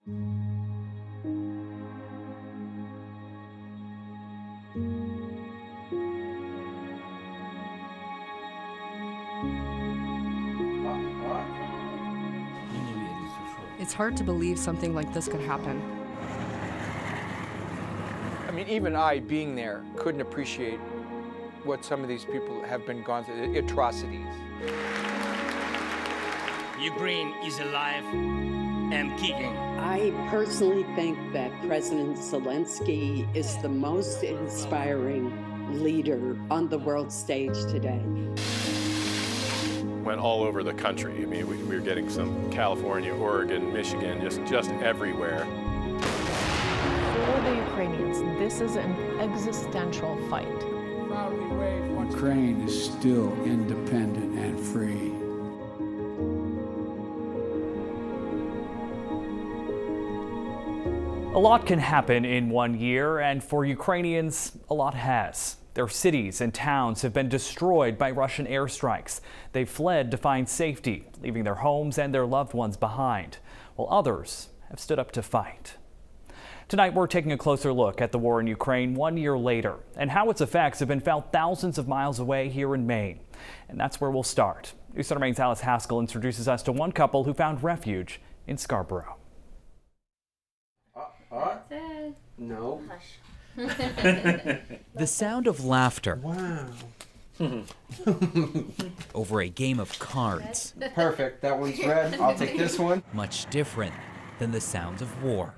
It's hard to believe something like this could happen. I mean, even I, being there, couldn't appreciate what some of these people have been gone through, the atrocities. Ukraine is alive and kicking. I personally think that President Zelensky is the most inspiring leader on the world stage today. Went all over the country. I mean, we were getting some California, Oregon, Michigan, just everywhere. For the Ukrainians, this is an existential fight. Ukraine is still independent and free. A lot can happen in 1 year, and for Ukrainians, a lot has. Their cities and towns have been destroyed by Russian airstrikes. They've fled to find safety, leaving their homes and their loved ones behind, while others have stood up to fight. Tonight, we're taking a closer look at the war in Ukraine 1 year later and how its effects have been felt thousands of miles away here in Maine. And that's where we'll start. CENTER Maine's Alice Haskell introduces us to one couple who found refuge in Scarborough. That's it. No. The sound of laughter. Wow. Over a game of cards. Perfect. That one's red. I'll take this one. Much different than the sounds of war.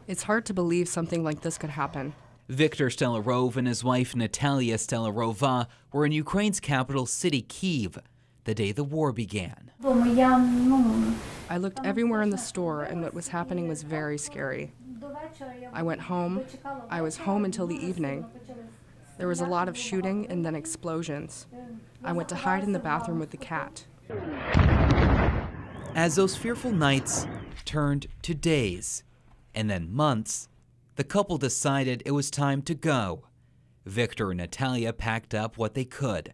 It's hard to believe something like this could happen. Viktor Stelarov and his wife Natalia Stelarova were in Ukraine's capital city, Kyiv, the day the war began. I looked everywhere in the store, and what was happening was very scary. I went home. I was home until the evening. There was a lot of shooting and then explosions. I went to hide in the bathroom with the cat. As those fearful nights turned to days and then months, the couple decided it was time to go. Viktor and Natalia packed up what they could,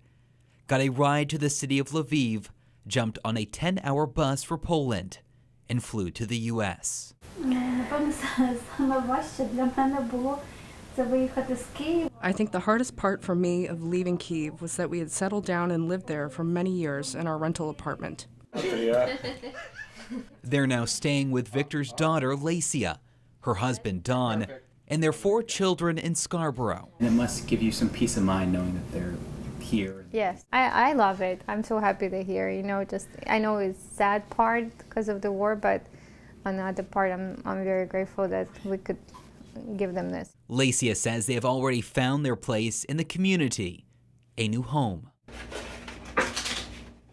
got a ride to the city of Lviv, jumped on a 10-hour bus for Poland, and flew to the U.S. I think the hardest part for me of leaving Kyiv was that we had settled down and lived there for many years in our rental apartment. They're now staying with Viktor's daughter, Lacia, her husband, Don, and their 4 children in Scarborough. And it must give you some peace of mind knowing that they're here. Yes, I love it. I'm so happy they're here. You know, I know it's sad part because of the war, but on the other part, I'm very grateful that we could give them this. Lacia says they have already found their place in the community, a new home.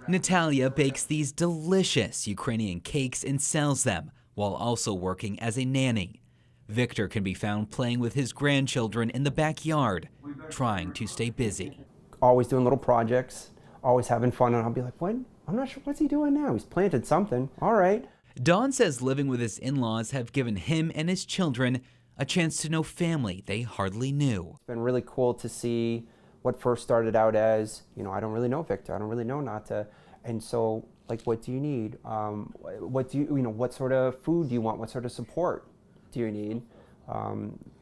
Natalia bakes these delicious Ukrainian cakes and sells them while also working as a nanny. Viktor can be found playing with his grandchildren in the backyard, trying to stay busy. Always doing little projects, always having fun, and I'll be like, what? I'm not sure, what's he doing now? He's planted something. All right. Don says living with his in-laws have given him and his children a chance to know family they hardly knew. It's been really cool to see what first started out as, I don't really know Viktor, I don't really know Nata, and so, like, what do you need? What do what sort of food do you want? What sort of support do you need?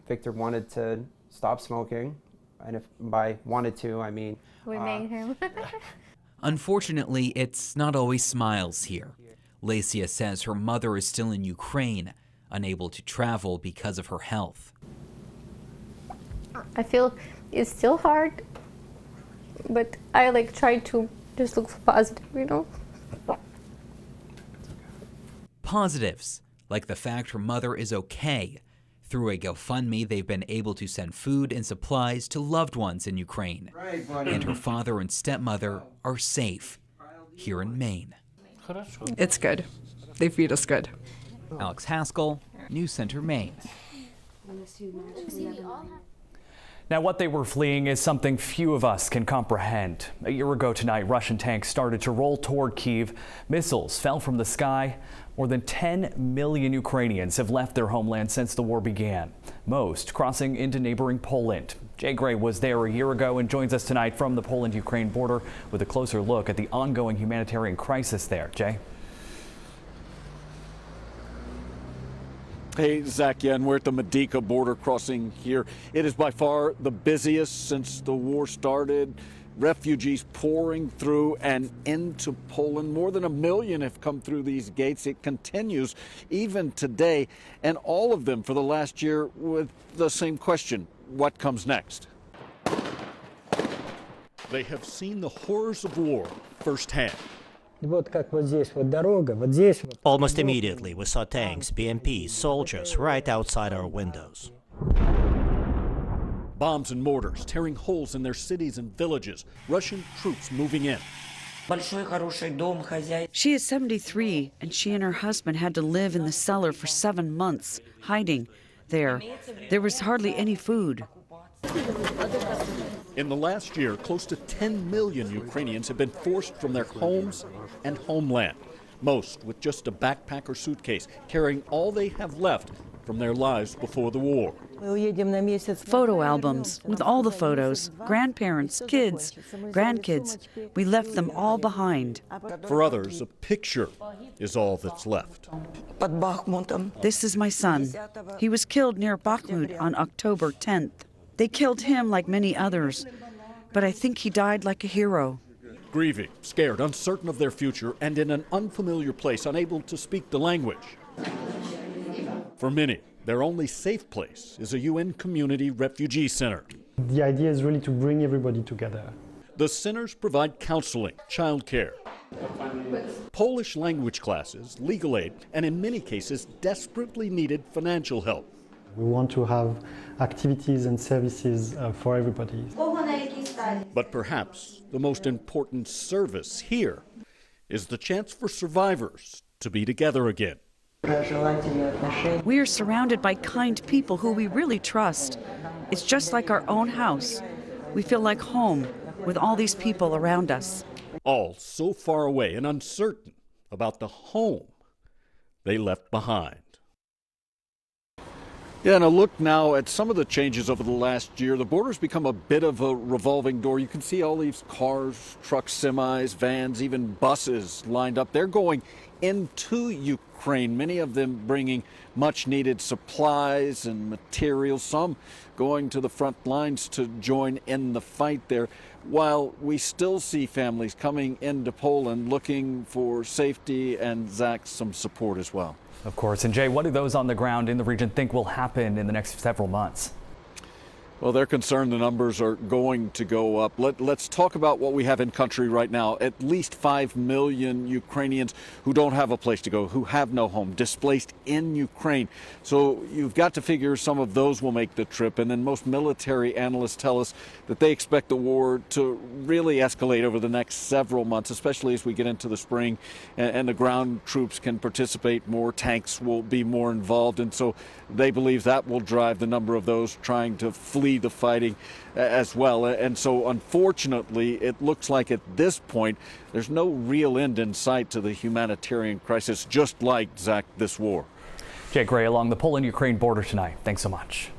Viktor wanted to stop smoking, and if by wanted to, I mean... We made him. Unfortunately, it's not always smiles here. Lacia says her mother is still in Ukraine, unable to travel because of her health. I feel it's still hard, but I try to just look positive, Positives, like the fact her mother is okay. Through a GoFundMe, they've been able to send food and supplies to loved ones in Ukraine. Right, buddy. And her father and stepmother are safe here in Maine. It's good. They feed us good. Alex Haskell, CENTER Maine. Now, what they were fleeing is something few of us can comprehend. A year ago tonight, Russian tanks started to roll toward Kyiv. Missiles fell from the sky. More than 10 million Ukrainians have left their homeland since the war began, most crossing into neighboring Poland. Jay Gray was there a year ago and joins us tonight from the Poland-Ukraine border with a closer look at the ongoing humanitarian crisis there. Jay? Hey, Zach, yeah, and we're at the Medica border crossing here. It is by far the busiest since the war started. Refugees pouring through and into Poland. More than 1 million have come through these gates. It continues even today, and all of them for the last year with the same question: what comes next? They have seen the horrors of war firsthand. Almost immediately, we saw tanks, BMPs, soldiers right outside our windows. Bombs and mortars tearing holes in their cities and villages. Russian troops moving in. She is 73, and she and her husband had to live in the cellar for 7 months, hiding there. There was hardly any food. In the last year, close to 10 million Ukrainians have been forced from their homes and homeland, most with just a backpack or suitcase, carrying all they have left from their lives before the war. Photo albums with all the photos, grandparents, kids, grandkids. We left them all behind. For others, a picture is all that's left. This is my son. He was killed near Bakhmut on October 10th. They killed him like many others, but I think he died like a hero. Grieving, scared, uncertain of their future, and in an unfamiliar place, unable to speak the language. For many, their only safe place is a UN Community Refugee Center. The idea is really to bring everybody together. The centers provide counseling, childcare, Polish language classes, legal aid, and in many cases, desperately needed financial help. We want to have activities and services for everybody. But perhaps the most important service here is the chance for survivors to be together again. We are surrounded by kind people who we really trust. It's just like our own house. We feel like home with all these people around us. All so far away and uncertain about the home they left behind. Yeah, and a look now at some of the changes over the last year. The border's become a bit of a revolving door. You can see all these cars, trucks, semis, vans, even buses lined up. They're going into Ukraine, many of them bringing much needed supplies and materials, some going to the front lines to join in the fight there, while we still see families coming into Poland looking for safety and, Zach, some support as well. Of course. And Jay, what do those on the ground in the region think will happen in the next several months? Well, they're concerned the numbers are going to go up. Let's talk about what we have in country right now. At least 5 million Ukrainians who don't have a place to go, who have no home, displaced in Ukraine. So you've got to figure some of those will make the trip. And then most military analysts tell us that they expect the war to really escalate over the next several months, especially as we get into the spring and the ground troops can participate more, tanks will be more involved. And so they believe that will drive the number of those trying to flee the fighting as well. And so unfortunately, it looks like at this point, there's no real end in sight to the humanitarian crisis, just like, Zach, this war. Jay Gray along the Poland-Ukraine border tonight. Thanks so much.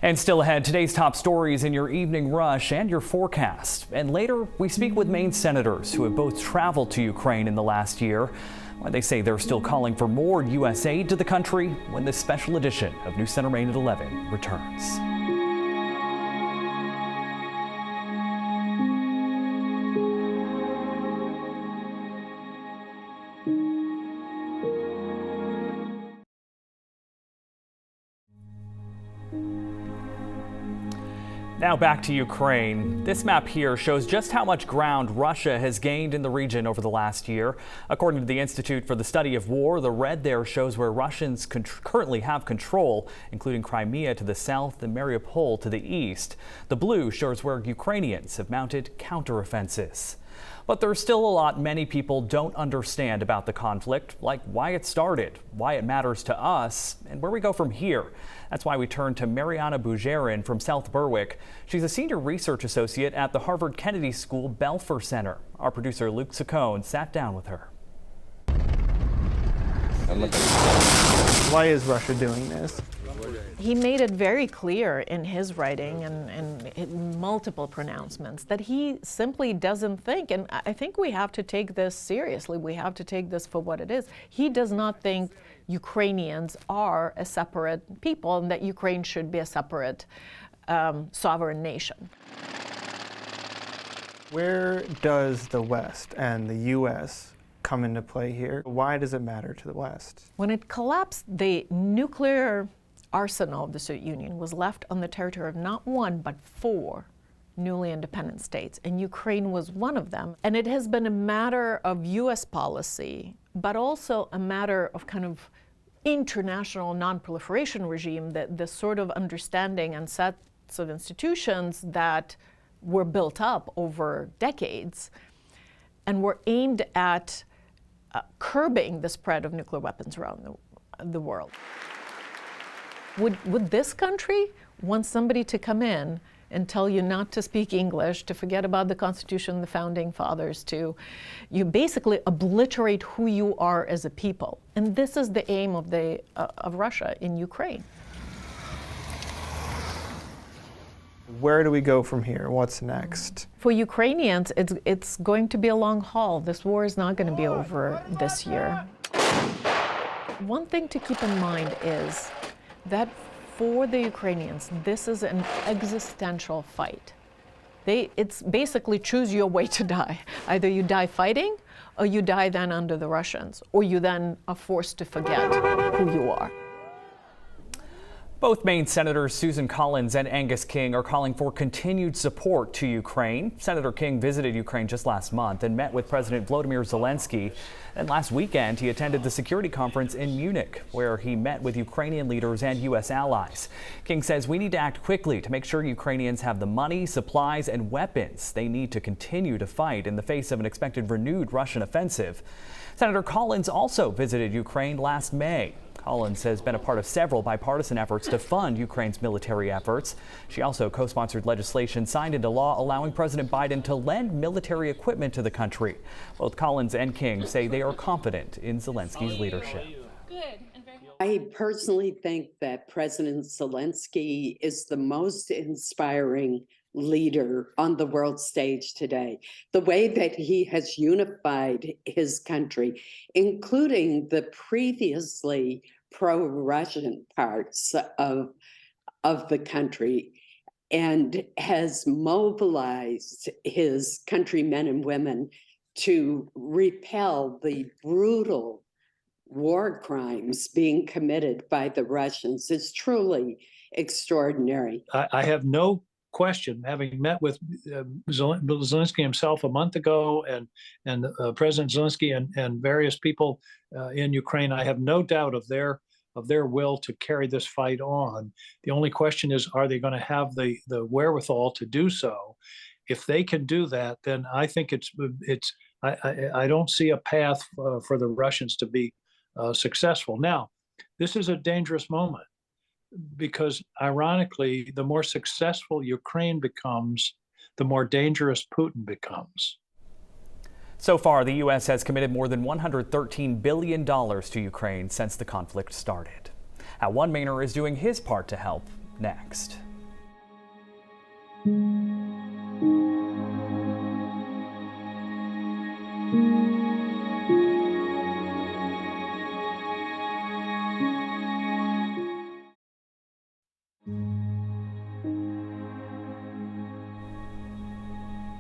And still ahead, today's top stories in your evening rush and your forecast. And later, we speak with Maine senators who have both traveled to Ukraine in the last year. Why they say they're still calling for more U.S. aid to the country when this special edition of New Center Maine at 11 returns. Now back to Ukraine. This map here shows just how much ground Russia has gained in the region over the last year. According to the Institute for the Study of War, the red there shows where Russians currently have control, including Crimea to the south and Mariupol to the east. The blue shows where Ukrainians have mounted counteroffensives. But there's still a lot many people don't understand about the conflict, like why it started, why it matters to us, and where we go from here. That's why we turn to Mariana Bujarin from South Berwick. She's a senior research associate at the Harvard Kennedy School Belfer Center. Our producer Luke Saccone sat down with her. Why is Russia doing this? He made it very clear in his writing and in multiple pronouncements that he simply doesn't think, and I think we have to take this seriously, we have to take this for what it is. He does not think Ukrainians are a separate people and that Ukraine should be a separate sovereign nation. Where does the West and the U.S. come into play here? Why does it matter to the West? When it collapsed, the nuclear arsenal of the Soviet Union was left on the territory of not one, but 4 newly independent states, and Ukraine was one of them. And it has been a matter of U.S. policy, but also a matter of kind of international non-proliferation regime, that this sort of understanding and sets of institutions that were built up over decades and were aimed at curbing the spread of nuclear weapons around the world. Would this country want somebody to come in and tell you not to speak English, to forget about the Constitution, the Founding Fathers, to you basically obliterate who you are as a people? And this is the aim of Russia in Ukraine. Where do we go from here? What's next? For Ukrainians, it's going to be a long haul. This war is not going to be over this year. One thing to keep in mind is that for the Ukrainians, this is an existential fight. It's basically choose your way to die. Either you die fighting, or you die then under the Russians, or you then are forced to forget who you are. Both Maine Senators Susan Collins and Angus King are calling for continued support to Ukraine. Senator King visited Ukraine just last month and met with President Volodymyr Zelensky. And last weekend, he attended the security conference in Munich, where he met with Ukrainian leaders and U.S. allies. King says we need to act quickly to make sure Ukrainians have the money, supplies, and weapons they need to continue to fight in the face of an expected renewed Russian offensive. Senator Collins also visited Ukraine last May. Collins has been a part of several bipartisan efforts to fund Ukraine's military efforts. She also co-sponsored legislation signed into law allowing President Biden to lend military equipment to the country. Both Collins and King say they are confident in Zelensky's leadership. I personally think that President Zelensky is the most inspiring leader on the world stage today. The way that he has unified his country, including the previously pro-Russian parts of the country, and has mobilized his countrymen and women to repel the brutal war crimes being committed by the Russians is truly extraordinary. I have no question, having met with Zelensky himself a month ago and President Zelensky and various people in Ukraine, I have no doubt of their will to carry this fight on. The only question is, are they going to have the wherewithal to do so? If they can do that, then I think I don't see a path for the Russians to be successful. Now, this is a dangerous moment, because ironically, the more successful Ukraine becomes, the more dangerous Putin becomes. So far, the U.S. has committed more than $113 billion to Ukraine since the conflict started. How one Mainer is doing his part to help next.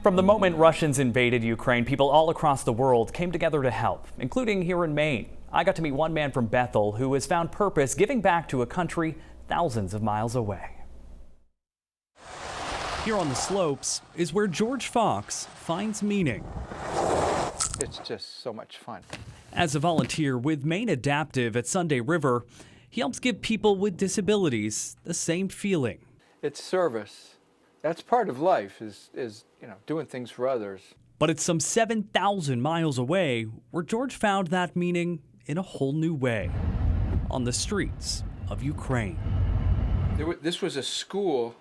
From the moment Russians invaded Ukraine, people all across the world came together to help, including here in Maine. I got to meet one man from Bethel who has found purpose giving back to a country thousands of miles away. Here on the slopes is where George Fox finds meaning. It's just so much fun. As a volunteer with Maine Adaptive at Sunday River, he helps give people with disabilities the same feeling. It's service. That's part of life, is doing things for others. But it's some 7,000 miles away where George found that meaning in a whole new way, on the streets of Ukraine. This was a school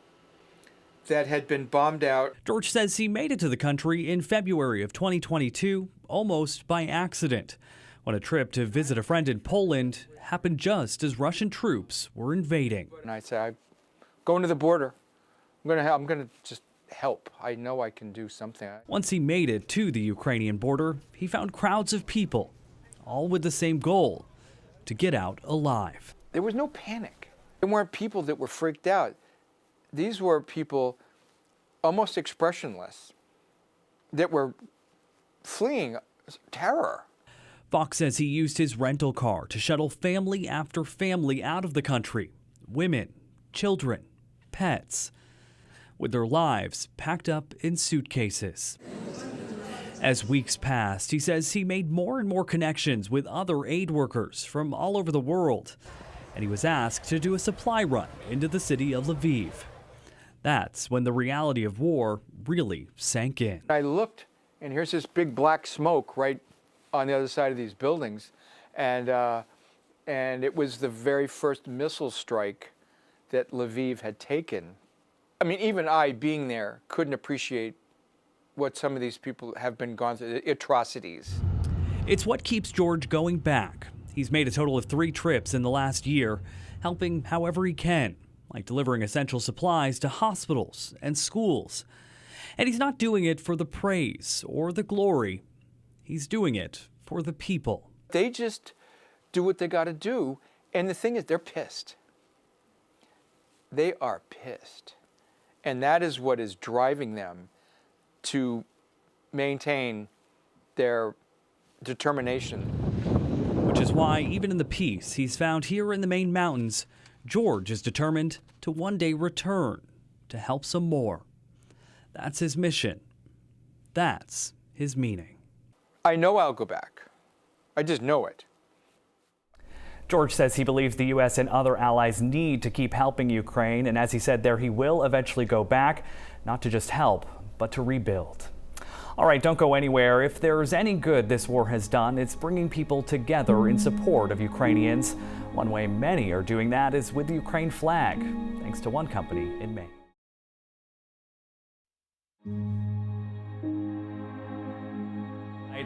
that had been bombed out. George says he made it to the country in February of 2022, almost by accident, when a trip to visit a friend in Poland happened just as Russian troops were invading. And I said, I'm going to the border. I'm going to just help. I know I can do something. Once he made it to the Ukrainian border, he found crowds of people, all with the same goal, to get out alive. There was no panic. There weren't people that were freaked out. These were people almost expressionless that were fleeing terror. Fox says he used his rental car to shuttle family after family out of the country. Women, children, pets, with their lives packed up in suitcases. As weeks passed, he says he made more and more connections with other aid workers from all over the world, and he was asked to do a supply run into the city of Lviv. That's when the reality of war really sank in. I looked, and here's this big black smoke right on the other side of these buildings, and it was the very first missile strike that Lviv had taken. I mean, even I, being there, couldn't appreciate what some of these people have been gone through, the atrocities. It's what keeps George going back. He's made a total of 3 trips in the last year, helping however he can, like delivering essential supplies to hospitals and schools. And he's not doing it for the praise or the glory. He's doing it for the people. They just do what they got to do. And the thing is, they're pissed. They are pissed. And that is what is driving them to maintain their determination. Which is why, even in the peace he's found here in the Maine mountains, George is determined to one day return to help some more. That's his mission. That's his meaning. I know I'll go back. I just know it. George says he believes the U.S. and other allies need to keep helping Ukraine, and as he said there, he will eventually go back, not to just help, but to rebuild. All right, don't go anywhere. If there's any good this war has done, it's bringing people together in support of Ukrainians. One way many are doing that is with the Ukraine flag, thanks to one company in Maine.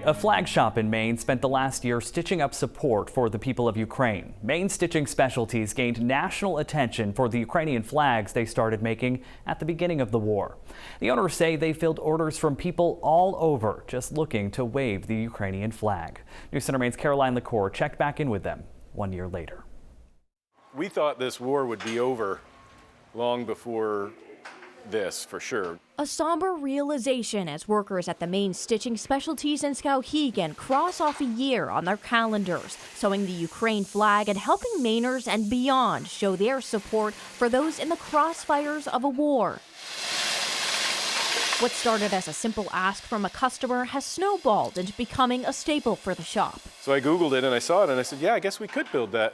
A flag shop in Maine spent the last year stitching up support for the people of Ukraine. Maine Stitching Specialties gained national attention for the Ukrainian flags they started making at the beginning of the war. The owners say they filled orders from people all over just looking to wave the Ukrainian flag. News Center Maine's Caroline LaCour checked back in with them 1 year later. We thought this war would be over long before this, for sure. A somber realization as workers at the Maine Stitching Specialties in Skowhegan cross off a year on their calendars, sewing the Ukraine flag and helping Mainers and beyond show their support for those in the crossfires of a war. What started as a simple ask from a customer has snowballed into becoming a staple for the shop. So I Googled it and I saw it and I said, yeah, I guess we could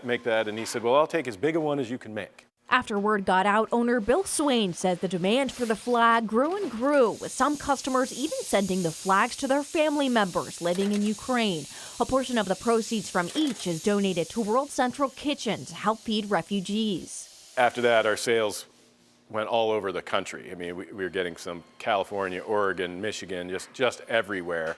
make that. And he said, well, I'll take as big a one as you can make. After word got out, owner Bill Swain says the demand for the flag grew and grew, with some customers even sending the flags to their family members living in Ukraine. A portion of the proceeds from each is donated to World Central Kitchen to help feed refugees. After that, our sales went all over the country. I mean, we were getting some California, Oregon, Michigan, just everywhere.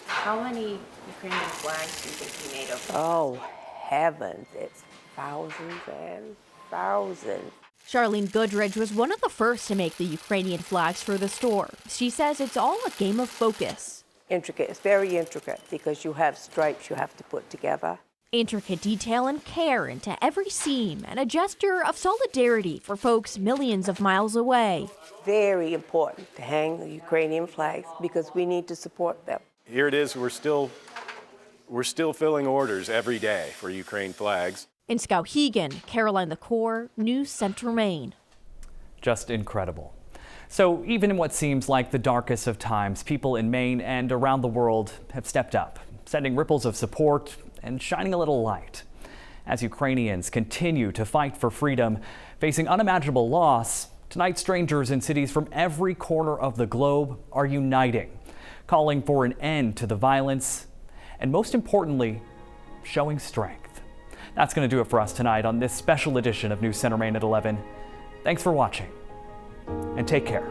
How many Ukrainian flags do you think you made of? Oh, heavens. It's thousands and thousands. Charlene Goodridge was one of the first to make the Ukrainian flags for the store. She says it's all a game of focus. Intricate, it's very intricate because you have stripes you have to put together. Intricate detail and care into every seam and a gesture of solidarity for folks millions of miles away. Very important to hang the Ukrainian flags because we need to support them. Here it is, we're still filling orders every day for Ukraine flags. In Skowhegan, Caroline LaCour, News Center Maine. Just incredible. So even in what seems like the darkest of times, people in Maine and around the world have stepped up, sending ripples of support and shining a little light. As Ukrainians continue to fight for freedom, facing unimaginable loss, tonight strangers in cities from every corner of the globe are uniting, calling for an end to the violence, and most importantly, showing strength. That's going to do it for us tonight on this special edition of News Center Maine at 11. Thanks for watching, and take care.